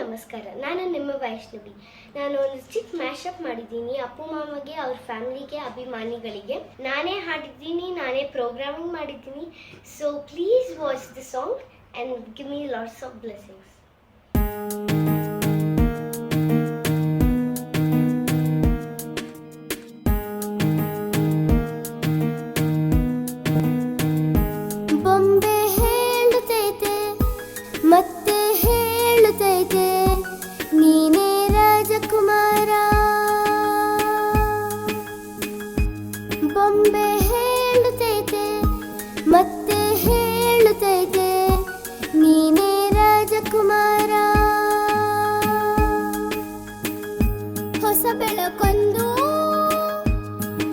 ನಮಸ್ಕಾರ. ನಾನು ನಿಮ್ಮ ವೈಷ್ಣವಿ. ನಾನು ಒಂದು ಚಿಕ್ಕ ಮ್ಯಾಶಪ್ ಮಾಡಿದ್ದೀನಿ ಅಪ್ಪು ಮಾಮಗೆ, ಅವ್ರ ಫ್ಯಾಮಿಲಿಗೆ, ಅಭಿಮಾನಿಗಳಿಗೆ. ನಾನೇ ಹಾಡಿದ್ದೀನಿ, ನಾನೇ ಪ್ರೋಗ್ರಾಮಿಂಗ್ ಮಾಡಿದ್ದೀನಿ. So please watch the song and give me lots of blessings. ಬೊಂಬೆ ಹೇಳುತ್ತೈತೆ ಮತ್ತೆ ಹೇಳುತ್ತೈತೆ ನೀನೇ ರಾಜಕುಮಾರ. ಬೊಂಬೆ ಹೇಳುತ್ತೈತೆ ಮತ್ತೆ ಹೇಳುತ್ತೈತೆ ನೀನೇ ರಾಜಕುಮಾರ. ಹೊಸ ಬೆಳಕೊಂದು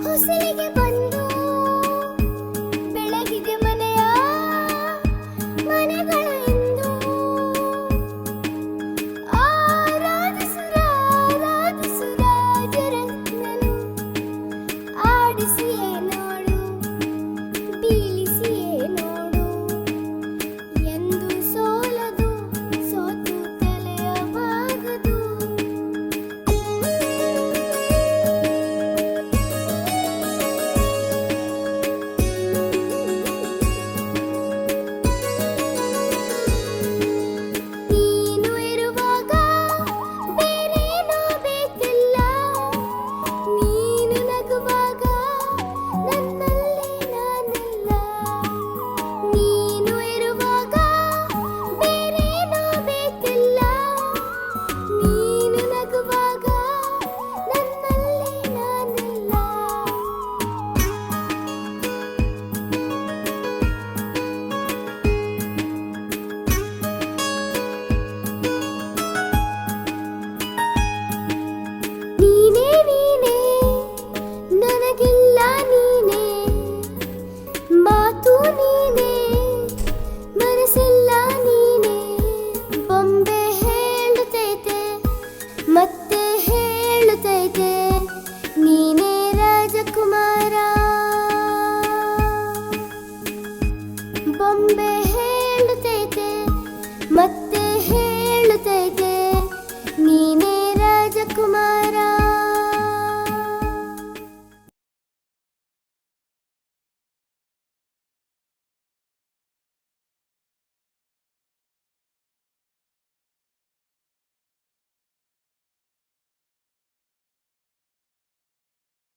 ಹೊಸಲಿಗೆ ಬಂದು ಬೆಳಗಿದೆ ಮನೆಯ ಮನೆಗಳ ಎಂದು. ಆರಾಧಿಸುರಾಜರತ್ನನು ಆಡಿಸಿಯೇ ನೋಡು, ಬೀಳಿಸಿಯೇ ನೋಡು, ಎಂದು ಸೋಲದು, ಸೋತು ತಲೆಯವಾಗದು. ನೀನು ಇರುವಾಗ ಬೇರೇನೋ ಬೇಕಿಲ್ಲ, ನೀನು ನಗುವಾಗ ನನ್ನಲ್ಲಿ ನಾನಿಲ್ಲ. ನೀನು ಇರುವಾಗ ಬೇರೇನೋ ಬೇಕಿಲ್ಲ, ನೀನು ನಗುವಾಗ ನನ್ನಲ್ಲಿ ನಾನಿಲ್ಲ. ನೀನೇ ನೀನೇ ನನಗಿಲ್ಲ, ನೀನೇ ಮಾತು, ನೀನೇ ಮನಸ್ಸಿಲ್ಲ, ನೀನೇ. ಬೊಂಬೆ ಹೇಳುತ್ತೈತೆ ಮತ್ತೆ ಹೇಳುತ್ತೈತೆ ನೀನೇ ರಾಜಕುಮಾರ. ಬೊಂಬೆ